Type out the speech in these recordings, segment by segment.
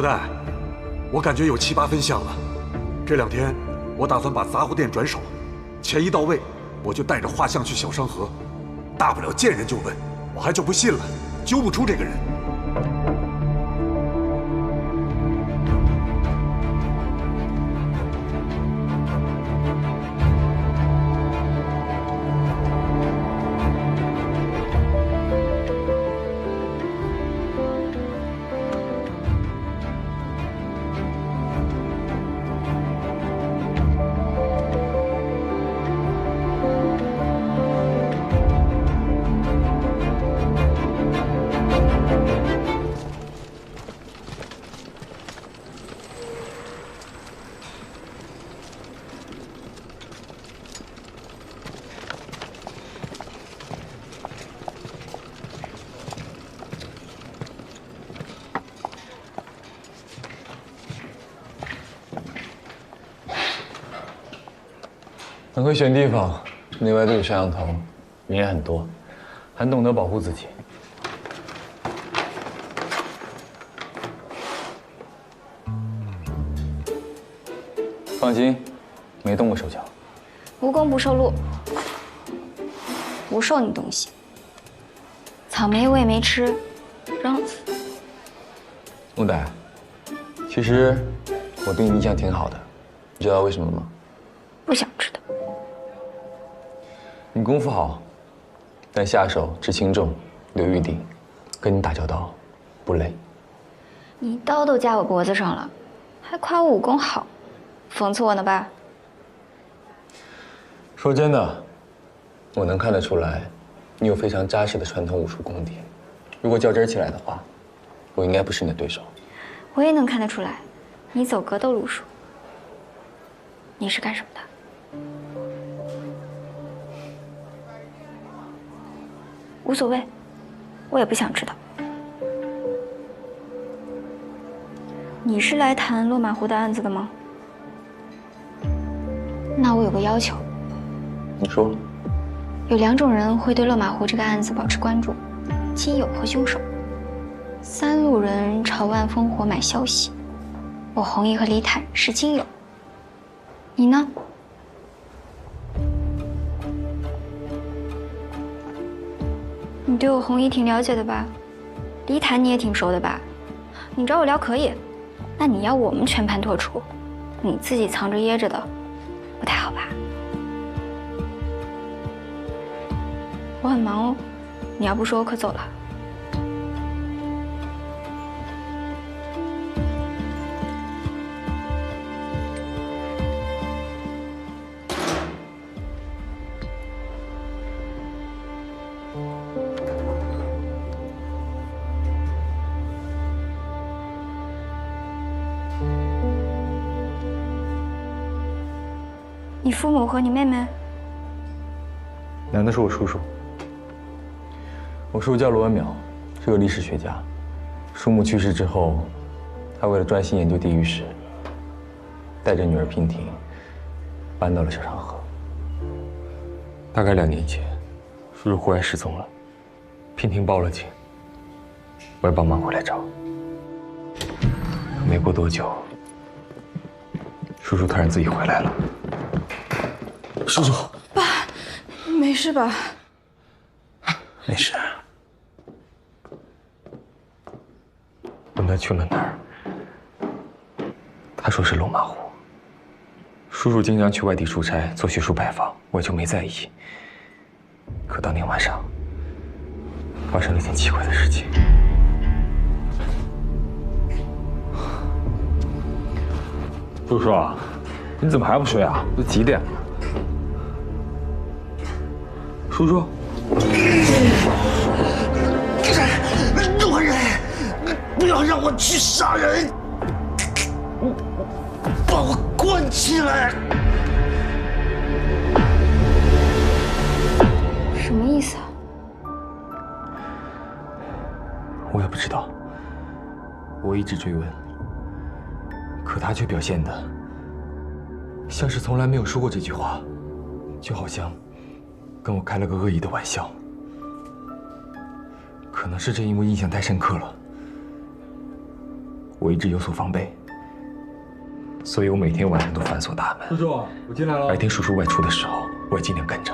不带，我感觉有7、8分像了。这2天我打算把杂货店转手，钱一到位，我就带着画像去小商河，大不了见人就问，我还就不信了，揪不出这个人。很会选地方，内外都有摄像头，人也很多，很懂得保护自己。放心，没动过手脚。无功不受禄，不收你东西。草莓我也没吃，扔了。木歹，其实我对你印象挺好的，你知道为什么吗？不想知道。你功夫好，但下手知轻重，留余地，跟你打交道不累。你刀都架我脖子上了，还夸我武功好，讽刺我呢吧？说真的，我能看得出来，你有非常扎实的传统武术功底。如果较真起来的话，我应该不是你的对手。我也能看得出来，你走格斗路数。你是干什么的？无所谓，我也不想知道。你是来谈落马湖的案子的吗？那我有个要求。你说。有2种人会对落马湖这个案子保持关注：亲友和凶手。3路人朝万烽火买消息，我弘毅和李坦是亲友。你呢？你对我弘毅挺了解的吧？李坦你也挺熟的吧？你找我聊可以，那你要我们全盘托出，你自己藏着掖着的，不太好吧？我很忙哦，你要不说我可走了。你父母和你妹妹？男的是我叔叔，我叔叔叫罗文淼，是个历史学家。叔母去世之后，他为了专心研究地狱史，带着女儿娉婷搬到了小长河。大概2年前，叔叔忽然失踪了，娉婷报了警，我也帮忙回来找。可没过多久，叔叔突然自己回来了。叔叔，爸，没事吧？没事。问他去了哪儿，他说是龙马湖。叔叔经常去外地出差，做学术拜访，我就没在意。可当天晚上，发生了一件奇怪的事情。叔叔，你怎么还不睡啊？都几点了？叔叔，罗人，不要让我去杀人，把我关起来。什么意思啊？我也不知道。我一直追问，可他却表现得像是从来没有说过这句话，就好像跟我开了个恶意的玩笑。可能是正因为印象太深刻了，我一直有所防备，所以我每天晚上都反锁大门。叔叔，我进来了。白天叔叔外出的时候，我也尽量跟着。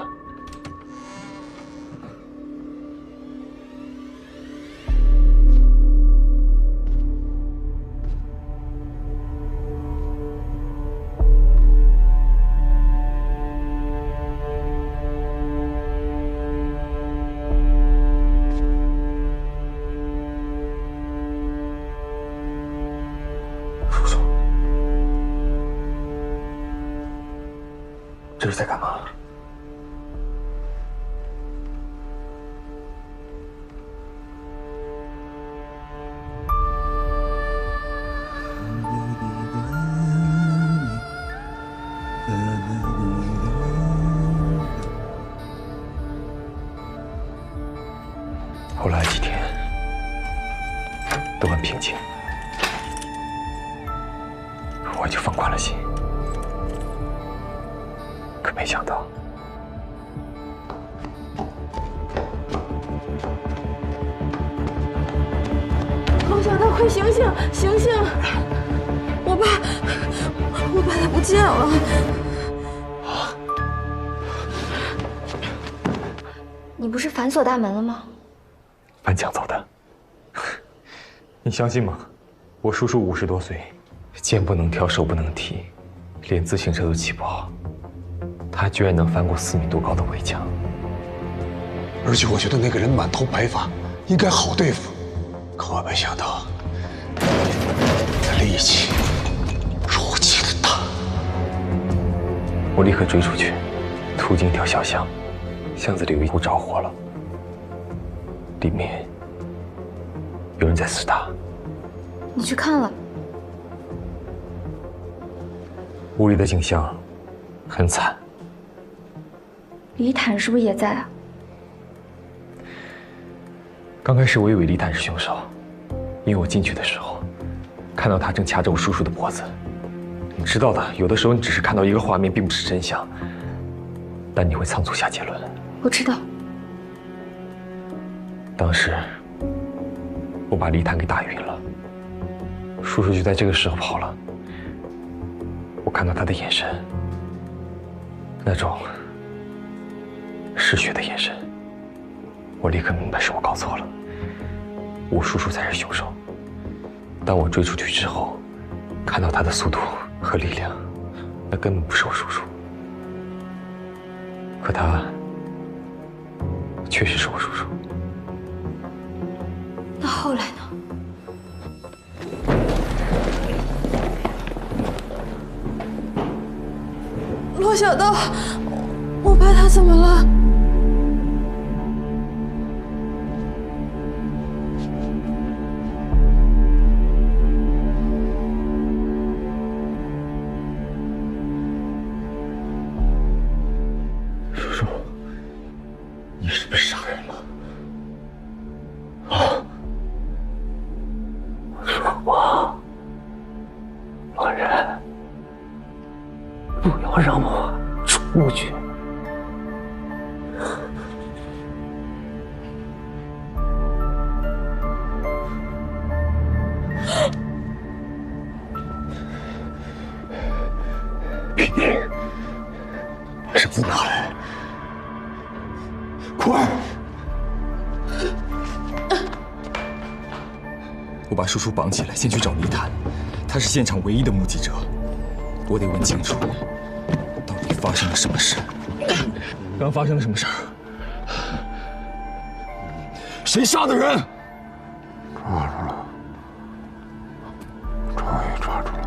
这是在干嘛？后来几天都很平静，我也就放宽了心。可没想到，陆小刀，快醒醒，醒醒！我爸他不见了。你不是反锁大门了吗？翻墙走的。你相信吗？我叔叔50多岁，肩不能挑，手不能提，连自行车都骑不好。他居然能翻过4米多高的围墙，而且我觉得那个人满头白发，应该好对付。可我没想到，他力气如此的大。我立刻追出去，途经一条小巷，巷子里有一户着火了，里面有人在厮打。你去看了？屋里的景象很惨。李坦是不是也在啊？刚开始我以为李坦是凶手，因为我进去的时候看到他正掐着我叔叔的脖子。你知道的，有的时候你只是看到一个画面，并不是真相，但你会仓促下结论。我知道。当时我把李坦给打晕了，叔叔就在这个时候跑了。我看到他的眼神，那种嗜血的眼神，我立刻明白是我搞错了，我叔叔才是凶手。当我追出去之后，看到他的速度和力量，那根本不是我叔叔，可他确实是我叔叔。那后来呢？罗小刀，我爸他怎么了？叔叔，你是被杀人了？啊！我说过，老人，不要让我出去。皮丁，把绳子拿来，快！我把叔叔绑起来，先去找倪坦，他是现场唯一的目击者。我得问清楚，到底发生了什么事？刚发生了什么事儿？谁杀的人？抓住了，终于抓住了，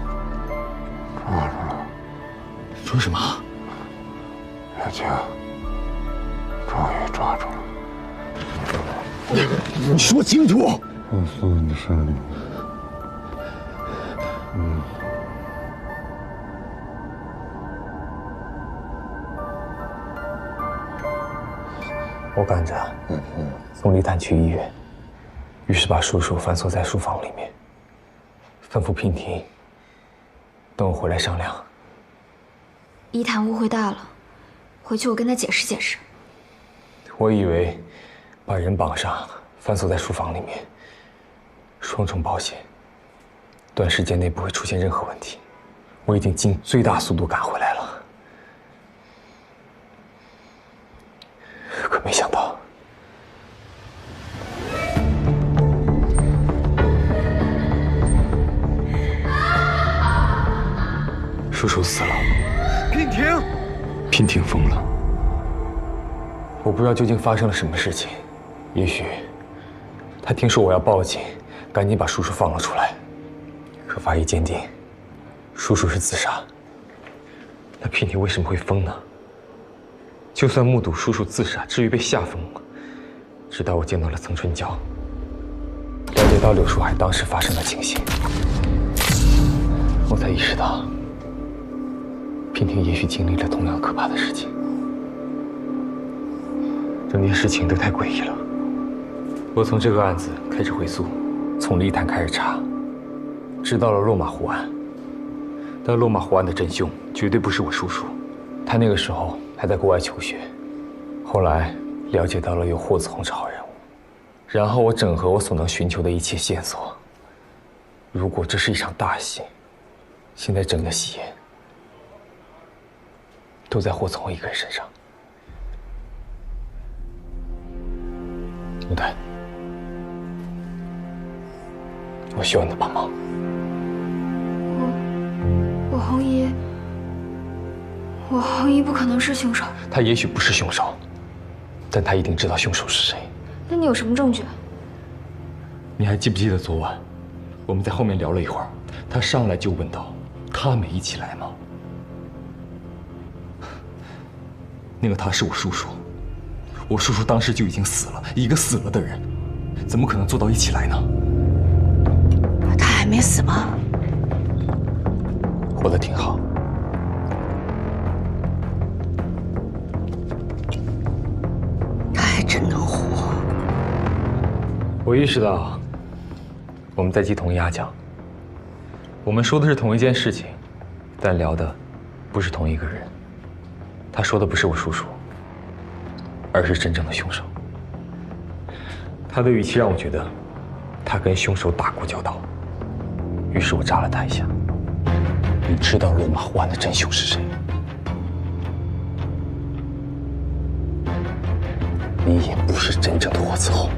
抓住了！说什么？月清，终于抓住了！你说清楚！告诉你的山里，我赶着送李坦去医院，于是把叔叔反锁在书房里面，吩咐娉婷等我回来商量。李坦误会大了，回去我跟他解释解释。我以为把人绑上，反锁在书房里面，双重保险。短时间内不会出现任何问题。我已经尽最大速度赶回来了，可没想到，叔叔死了。娉婷，娉婷疯了。我不知道究竟发生了什么事情，也许他听说我要报警，赶紧把叔叔放了出来。可法医鉴定，叔叔是自杀。那娉婷为什么会疯呢？就算目睹叔叔自杀，至于被吓疯了，直到我见到了曾春娇，了解到柳树海当时发生的情形，我才意识到，娉婷也许经历了同样可怕的事情。整件事情都太诡异了。我从这个案子开始回溯，从泥潭开始查，知道了落马湖案。但落马湖案的真凶绝对不是我叔叔，他那个时候还在国外求学。后来了解到了有霍子红这号人物，然后我整合我所能寻求的一切线索。如果这是一场大戏，现在整个戏言都在霍子红一个人身上。陆丹，我需要你的帮忙。我红姨不可能是凶手。他也许不是凶手，但他一定知道凶手是谁。那你有什么证据？你还记不记得昨晚我们在后面聊了一会儿，他上来就问道：“他没一起来吗？”那个他是我叔叔，我叔叔当时就已经死了，一个死了的人，怎么可能做到一起来呢？他还没死吗？活得挺好。他还真能活。我意识到我们在鸡同鸭讲，我们说的是同一件事情，但聊的不是同一个人。他说的不是我叔叔，而是真正的凶手。他的语气让我觉得他跟凶手打过交道，于是我扎了他一下。你知道落马湖案的真凶是谁？你也不是真正的霍子红。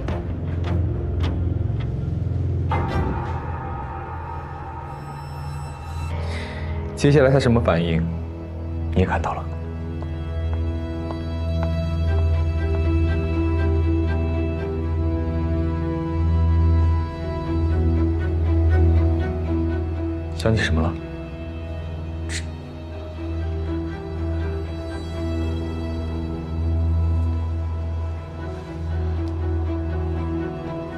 接下来他什么反应，你也看到了。想起什么了？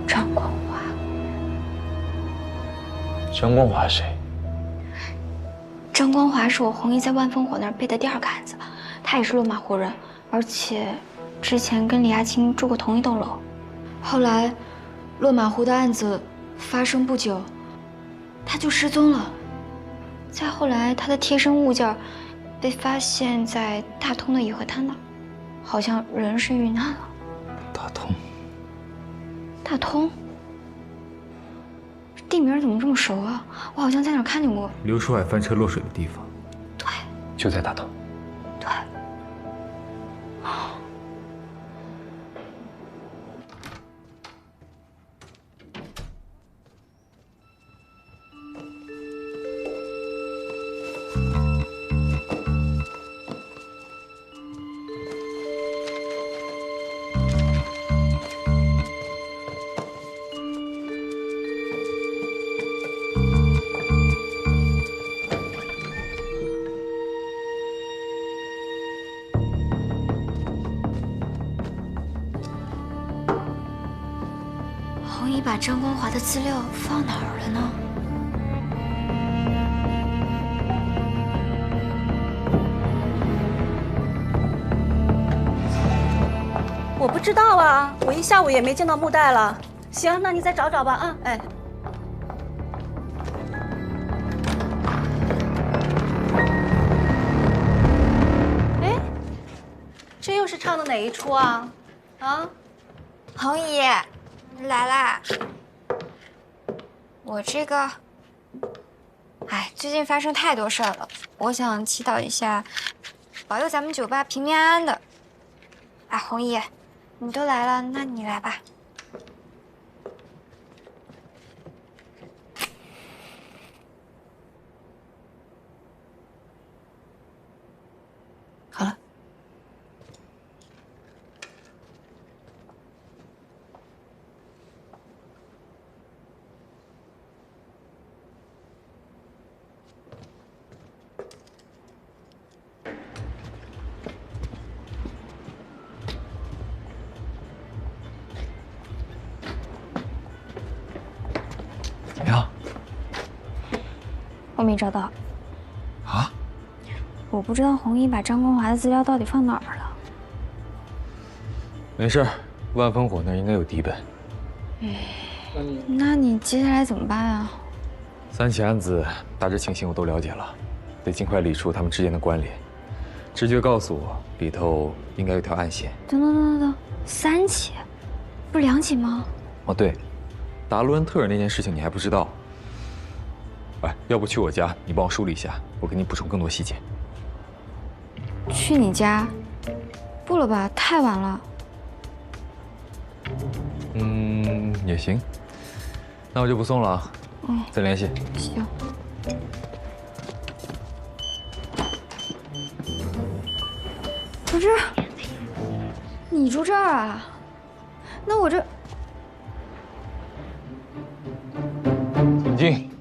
张光华。张光华是谁？张光华是我红姨在万烽火那儿背的第二个案子，他也是落马湖人，而且之前跟李亚青住过同一栋楼。后来，落马湖的案子发生不久，他就失踪了。再后来，他的贴身物件被发现在大通的颐和滩那儿，好像人是遇难了。大通。大通？地名怎么这么熟啊？我好像在哪儿看见过。刘书海翻车落水的地方，对，就在大通。对。红姨把张光华的资料放哪儿了呢？我不知道啊，我一下午也没见到木袋了。行，那你再找找吧啊，哎。哎，这又是唱的哪一出啊？啊？红姨，来啦！我这个哎，最近发生太多事儿了，我想祈祷一下，保佑咱们酒吧平平安安的。哎，红姨，你都来了，那你来吧。好了。怎么样？我没找到。啊？我不知道红衣把张光华的资料到底放哪儿了。没事，万烽火那儿应该有底本。那你接下来怎么办啊3起案子大致情形我都了解了，得尽快理出他们之间的关联。直觉告诉我，里头应该有条暗线。等，3起，不是2起吗？哦，对，达罗恩特尔那件事情你还不知道。哎，要不去我家，你帮我梳理一下，我给你补充更多细节。去你家？不了吧，太晚了。也行。那我就不送了啊。再联系。行。不是，你住这儿啊？那我这……请进。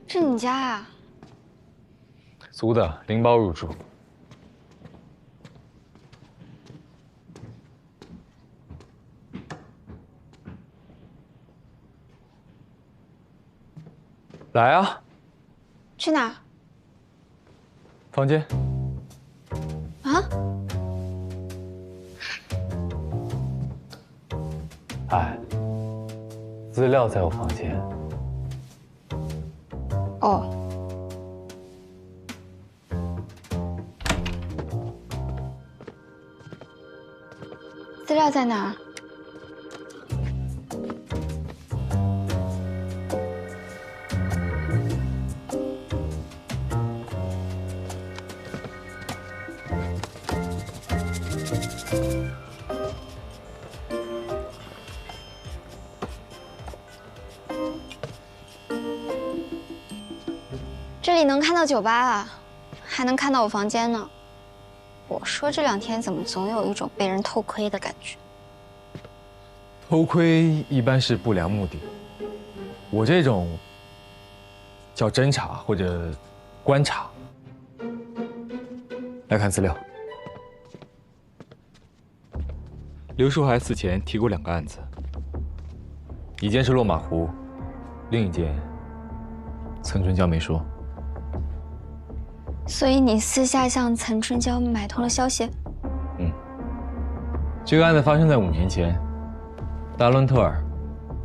是你家啊？租的，拎包入住。来啊！去哪儿？房间。啊？哎，资料在我房间。哦。资料在哪儿？这里能看到酒吧啊，还能看到我房间呢。我说这2天怎么总有一种被人偷窥的感觉？偷窥一般是不良目的，我这种叫侦查或者观察。来看资料，刘树海死前提过2个案子，一件是落马湖，另一件岑春娇没说。所以你私下向岑春娇买通了消息？这个案子发生在5年前，达伦特尔，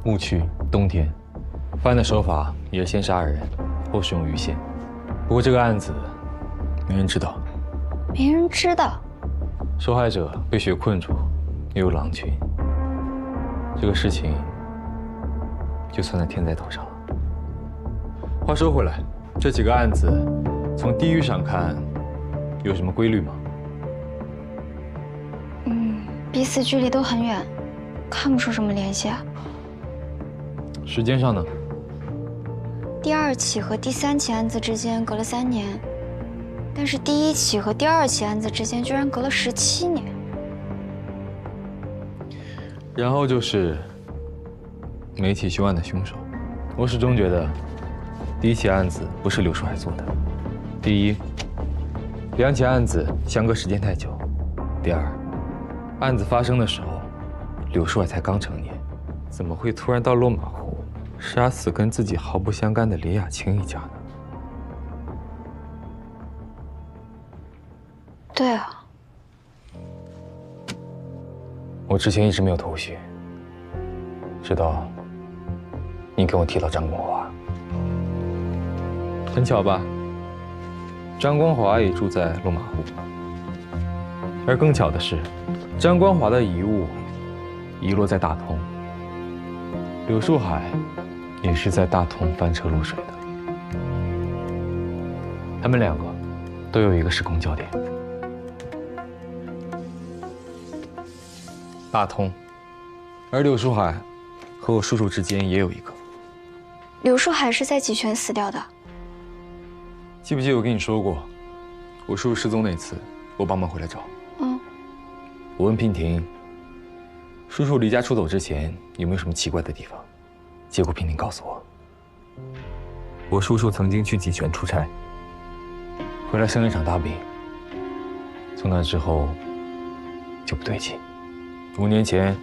牧区，冬天，犯案的手法也是先杀人，后使用鱼线。不过这个案子没人知道。没人知道。受害者被雪困住，又有狼群，这个事情就算在天灾头上了。话说回来，这几个案子从地域上看有什么规律吗？彼此距离都很远，看不出什么联系啊。时间上呢？第2起和第3起案子之间隔了3年，但是第1起和第2起案子之间居然隔了17年。然后就是每起凶案的凶手，我始终觉得第1起案子不是刘树海做的。第一，2起案子相隔时间太久；第二，案子发生的时候，刘树海才刚成年，怎么会突然到落马湖杀死跟自己毫不相干的李雅青一家呢？对啊，我之前一直没有头绪，直到你跟我提到张光华，很巧吧？张光华也住在落马湖，而更巧的是，张光华的遗物遗落在大同，柳树海也是在大同翻车落水的。他们两个都有一个时空交点，大同，而柳树海和我叔叔之间也有一个。柳树海是在济泉死掉的。记不记得我跟你说过，我叔叔失踪那次，我帮忙回来找。我问娉婷，叔叔离家出走之前有没有什么奇怪的地方？结果娉婷告诉我叔叔曾经去济泉出差，回来生了一场大病。从那之后就不对劲。5年前，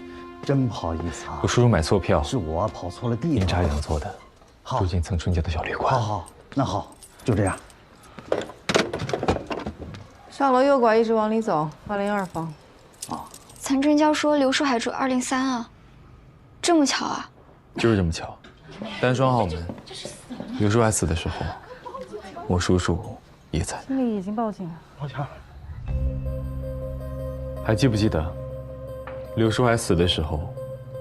真不好意思啊，我叔叔买错票，是我跑错了地方，阴差阳错的住进曾春家的小旅馆。好，那好，就这样。上楼右拐，一直往里走，202房。残春娇说刘树海住203啊，这么巧啊？就是这么巧，单双号门。刘树海死的时候，我叔叔也在。经理已经报警了。抱歉。还记不记得，刘树海死的时候，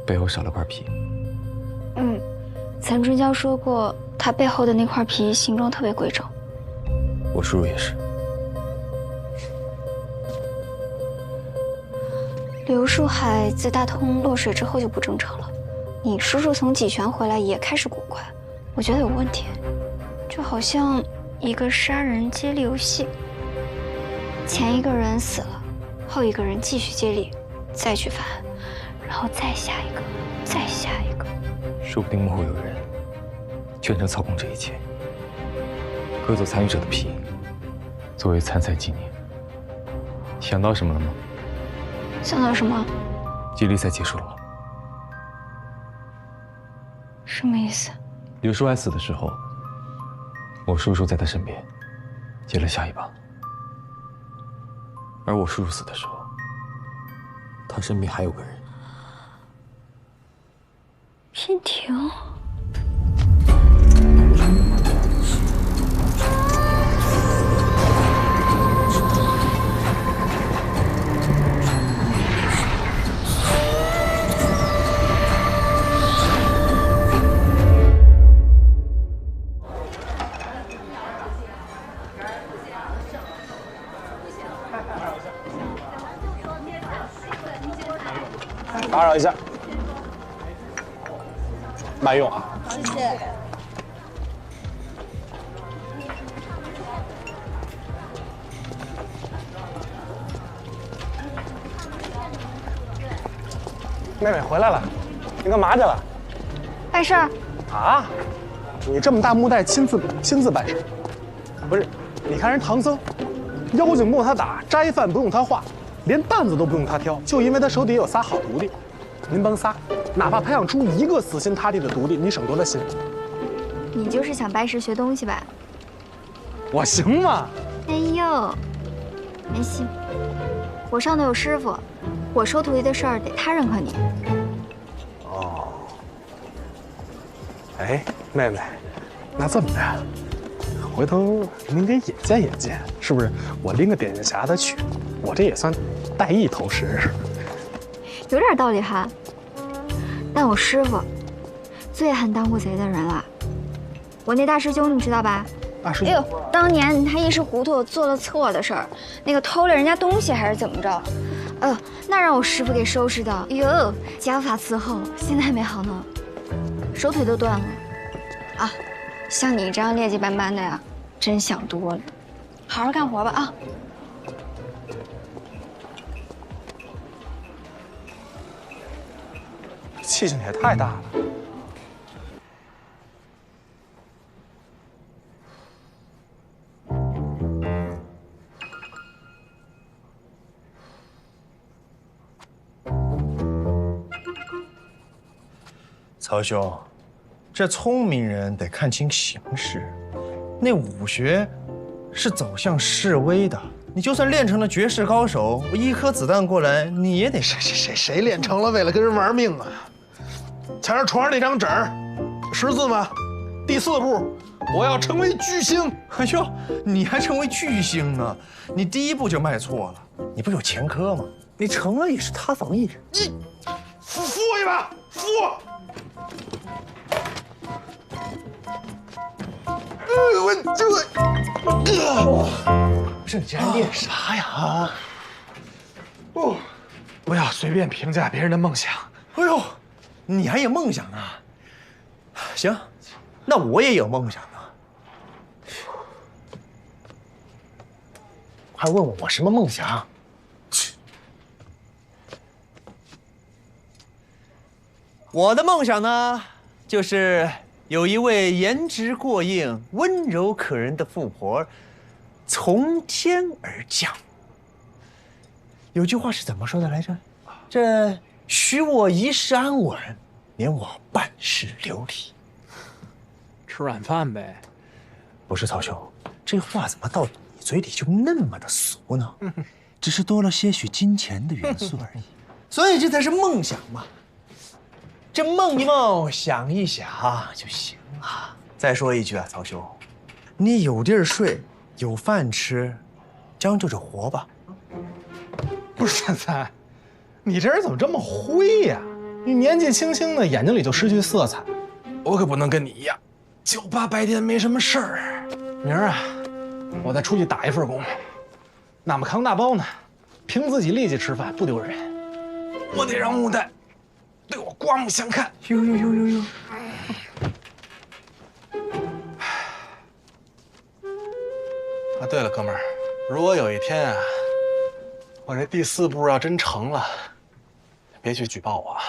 背后少了块皮？残春娇说过，他背后的那块皮形状特别规整。我叔叔也是。刘树海在大通落水之后就不正常了，你叔叔从济泉回来也开始古怪，我觉得有问题，就好像一个杀人接力游戏，前一个人死了，后一个人继续接力，再去犯案，然后再下一个，再下一个，说不定幕后有人全程操控这一切，割走参与者的皮，作为参赛纪念。想到什么了吗？想到什么？接力赛结束了。什么意思？刘树海死的时候，我叔叔在他身边，接了下一棒。而我叔叔死的时候，他身边还有个人。娉婷。打扰一下，慢用啊！谢谢。妹妹回来了，你干嘛去了？办事儿。啊？你这么大木袋亲自办事？不是，你看人唐僧，妖精不用他打，斋饭不用他画，连担子都不用他挑，就因为他手底下有仨好徒弟。您帮仨，哪怕培养出一个死心塌地的徒弟，你省多大心？你就是想拜师学东西吧？我行吗？哎呦，没戏！我上头有师傅，我收徒弟的事儿得他认可你。哦。哎，妹妹，那这么的，回头您给引荐引荐，是不是？我拎个点心匣子去，我这也算带艺投食。有点道理哈。但我师傅最恨当过贼的人了。我那大师兄你知道吧？大师兄，哎呦，当年他一时糊涂做了错的事儿，那个偷了人家东西还是怎么着？那让我师傅给收拾的，哎呦，家法伺候，现在还没好呢，手腿都断了。啊，像你这样劣迹斑斑的呀，真想多了。好好干活吧啊！气性也太大了。曹兄，这聪明人得看清形势。那武学是走向示威的，你就算练成了绝世高手，我一颗子弹过来，你也得谁练成了为了跟人玩命啊？瞧着床上那张纸儿，识字吗？第4步，我要成为巨星。哎呦，你还成为巨星呢？你第1步就迈错了，你不是有前科吗？你成了也是塌房艺人。你扶我一把，扶我！不是你这还练啥呀？啊！不要随便评价别人的梦想。哎呦，你还有梦想呢？行，那我也有梦想呢。还问我什么梦想？我的梦想呢，就是有一位颜值过硬、温柔可人的富婆从天而降。有句话是怎么说的来着？这许我一世安稳，免我半世流离。吃软饭呗。不是曹兄，这话怎么到你嘴里就那么的俗呢？只是多了些许金钱的元素而已。所以这才是梦想嘛。这梦一梦，想一想就行了。再说一句啊，曹兄，你有地儿睡，有饭吃，将就着活吧。不是三三，你这人怎么这么灰呀？你年纪轻轻的，眼睛里就失去色彩。我可不能跟你一样，就怕白天没什么事儿。明儿啊，我再出去打一份工，哪么扛大包呢？凭自己力气吃饭不丢人，我得让穆代对我刮目相看。呦！啊，对了，哥们儿，如果有一天啊，我这第4步要真成了，别去举报我啊。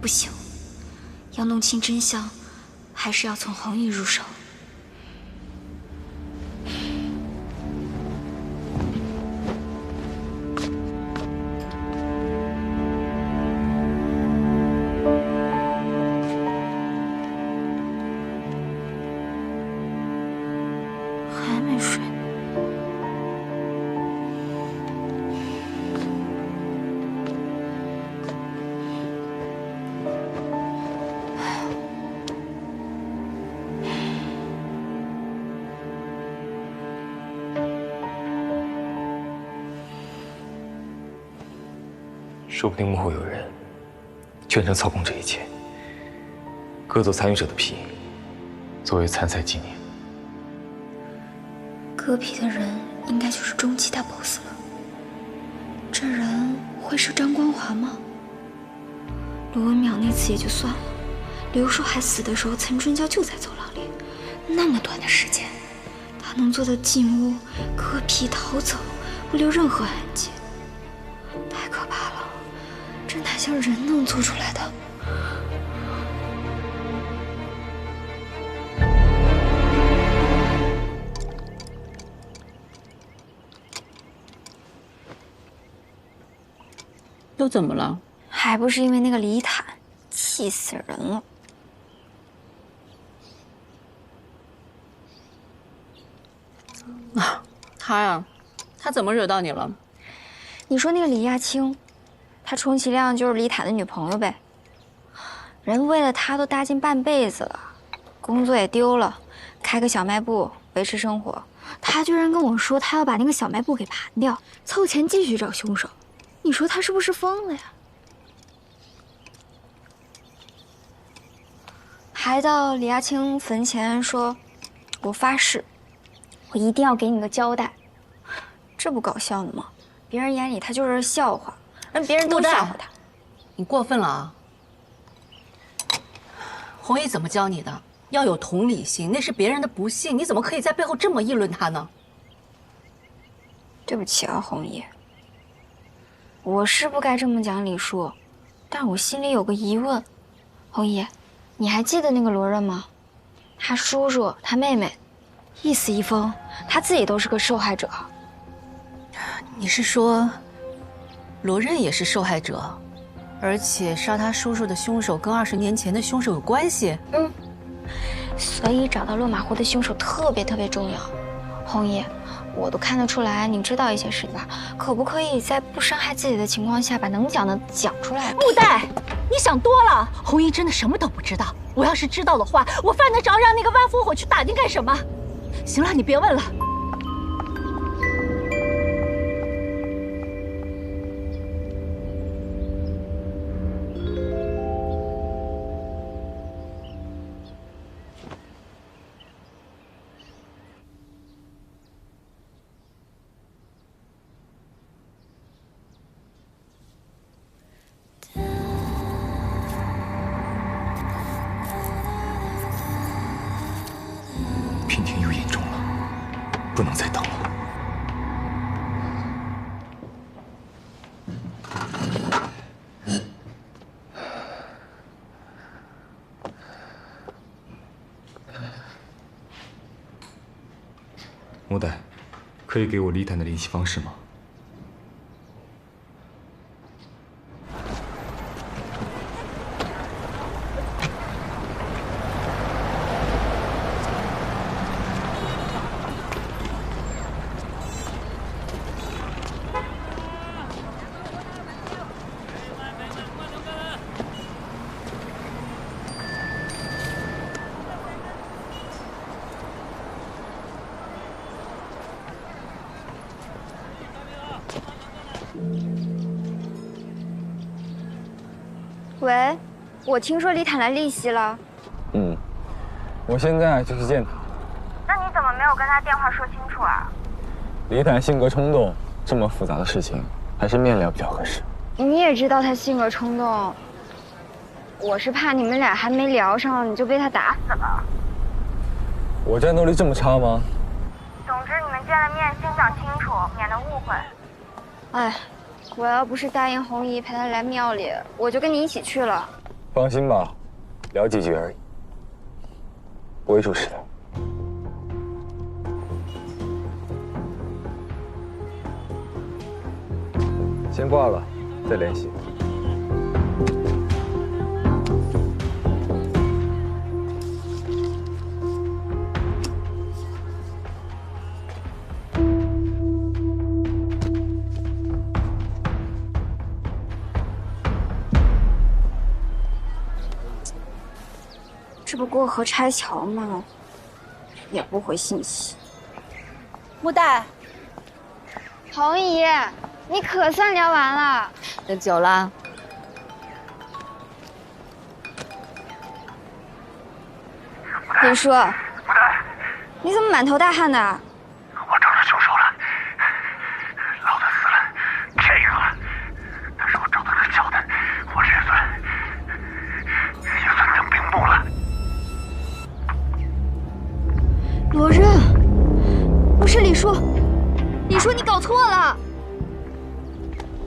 不行，要弄清真相，还是要从弘毅入手。还没睡呢。说不定幕后有人全程操控这一切，割走参与者的皮，作为参赛纪念。割皮的人应该就是终极大 BOSS 了。这人会是张光华吗？罗文淼那次也就算了，刘寿还死的时候，岑春娇就在走廊里，那么短的时间，他能做到进屋、割皮、逃走，不留任何痕迹，太可怕了。这哪像人能做出来的？又怎么了？还不是因为那个李坦，气死人了。啊，他呀，他怎么惹到你了？你说那个李亚青，他充其量就是李坦的女朋友呗。人为了他都搭进半辈子了，工作也丢了，开个小卖部维持生活。他居然跟我说他要把那个小卖部给盘掉，凑钱继续找凶手。你说他是不是疯了呀？还到李亚青坟前说：“我发誓，我一定要给你个交代。”这不搞笑呢吗？别人眼里他就是笑话，让别人都笑话他。你过分了啊！弘毅怎么教你的？要有同理心，那是别人的不幸，你怎么可以在背后这么议论他呢？对不起啊，弘毅，我是不该这么讲李叔，但我心里有个疑问。弘毅，你还记得那个罗润吗？他叔叔、他妹妹，一死一疯，他自己都是个受害者。你是说，罗任也是受害者，而且杀他叔叔的凶手跟20年前的凶手有关系？嗯，所以找到落马湖的凶手特别重要。红姨，我都看得出来你知道一些事吧？可不可以在不伤害自己的情况下，把能讲的讲出来？木代，你想多了。红衣真的什么都不知道。我要是知道的话，我犯得着让那个万夫火去打听干什么？行了，你别问了。娉婷又严重了，不能再等了。莫代，可以给我李坦的联系方式吗？喂，我听说李坦来利息了。我现在就去见他。那你怎么没有跟他电话说清楚啊？李坦性格冲动，这么复杂的事情，还是面聊比较合适。你也知道他性格冲动，我是怕你们俩还没聊上，你就被他打死了。我战斗力这么差吗？总之你们见了面先讲清楚，免得误会。哎，我要不是答应红姨陪他来庙里，我就跟你一起去了。放心吧，聊几句而已，不会出事的。先挂了，再联系。这不过河拆桥吗？也不回信息。木代，红姨，你可算聊完了。喝酒啦？林叔，你怎么满头大汗的？我找着凶手了，老子死了，这个，但是我找到了小的，我这也算等闭幕了。罗任，不是李叔，李叔你搞错了。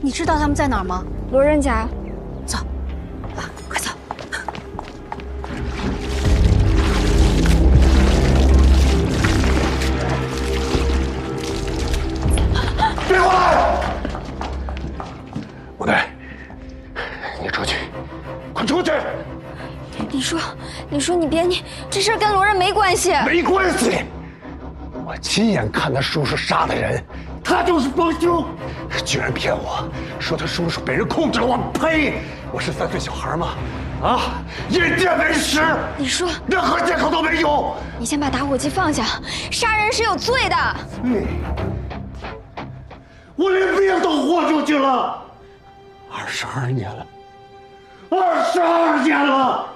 你知道他们在哪儿吗？罗任家。走，快走。别过来！无奈，你出去，快出去！李叔，你别，这事跟罗任没关系。没关系，我亲眼看他叔叔杀的人，他就是帮凶，居然骗我说他叔叔被人控制了，我呸！我是3岁小孩吗？啊，眼见为实。李叔，任何借口都没有。你先把打火机放下，杀人是有罪的。我连命都豁出去了，22年了，22年了，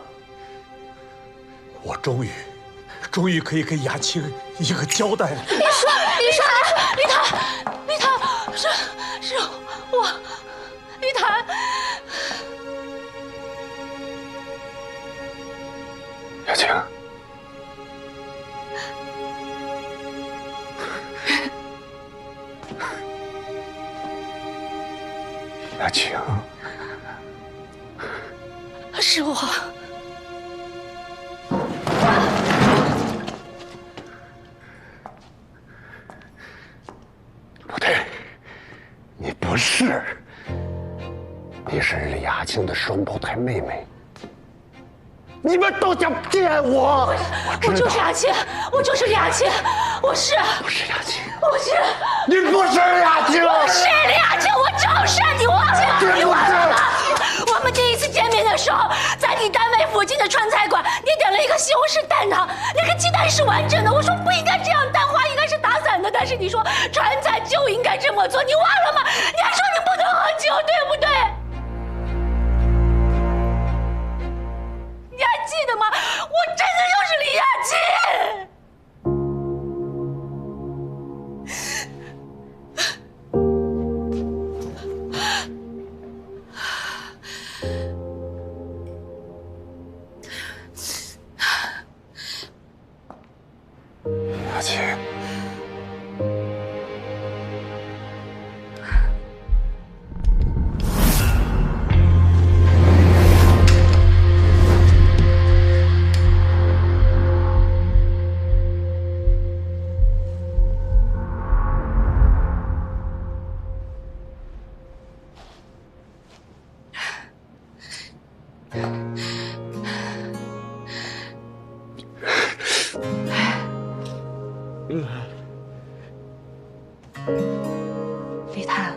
我终于可以给雅青一个交代了。李坦，是我，李坦。雅青。雅青，是我。不是，你是李亚青的双胞胎妹妹。你们都想骗我！我就是亚青，我就是李亚青，我是。不是亚青，不是。你不是亚青，我是李亚青，我就是你忘了？你忘了吗？我们第一次见面的时候，在你单位附近的川菜馆，你点了一个西红柿蛋挞，那个鸡蛋是完整的。我说不应该这样，蛋花应该是打散的，但是你说川菜就应该这么做，你忘了吗？你还说你不能喝酒，对不对？你还记得吗？我真的就是李亚青。亚青，李探，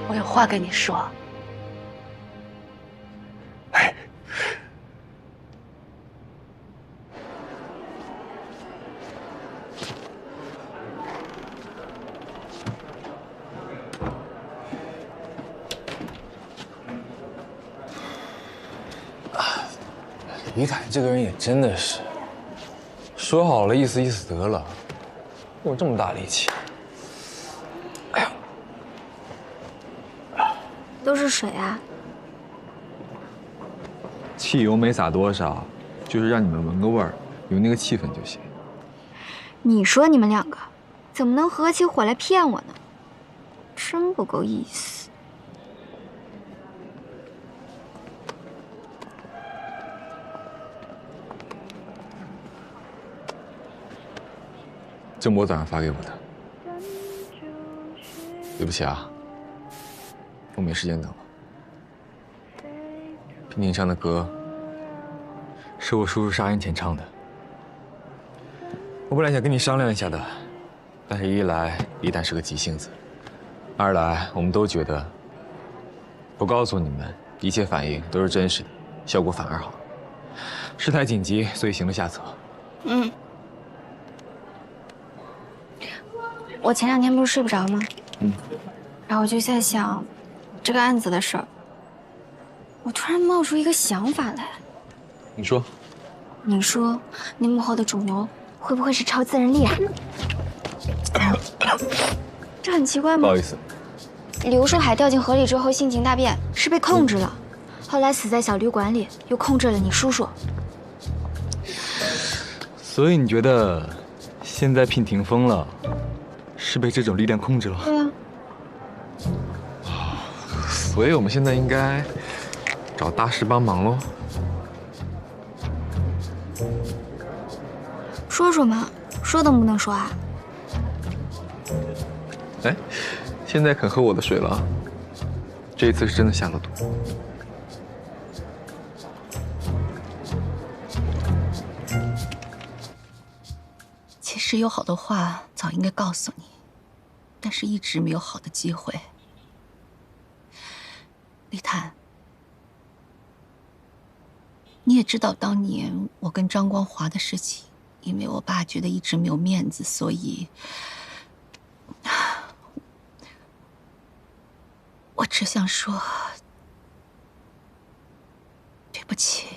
我有话跟你说。李坦这个人也真的是，说好了意思意思得了，有这么大力气。哎呀，都是水啊！汽油没撒多少，就是让你们闻个味儿，有那个气氛就行。你说你们两个怎么能合起伙来骗我呢？真不够意思。郑博早上发给我的。对不起啊，我没时间等了。平顶上的歌是我叔叔杀人前唱的。我本来想跟你商量一下的，但是一来李诞是个急性子，二来我们都觉得不告诉你们，一切反应都是真实的，效果反而好。事态紧急，所以行了下策。嗯。我前2天不是睡不着吗？然后我就在想这个案子的事儿，我突然冒出一个想法来。你说？你说那幕后的主谋会不会是超自然力啊？这很奇怪吗？不好意思，刘树海掉进河里之后性情大变，是被控制了，后来死在小旅馆里，又控制了你叔叔。所以你觉得现在娉婷疯了，是被这种力量控制了？对啊。所以我们现在应该找大师帮忙喽。说说嘛，说能不能说啊？哎，现在肯喝我的水了，这一次是真的下了毒。其实有好多话早应该告诉你，但是一直没有好的机会。李坦，你也知道当年我跟张光华的事情，因为我爸觉得一直没有面子，所以我只想说对不起。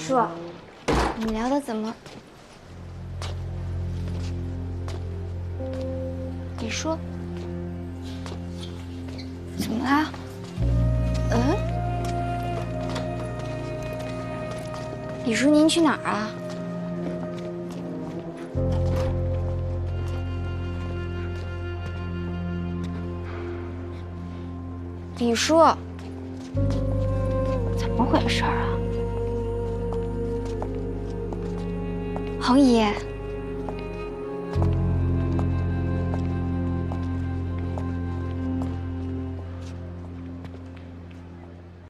叔，你们聊的怎么？李叔，怎么啦？李叔，您去哪儿啊？李叔，怎么回事啊？恒姨。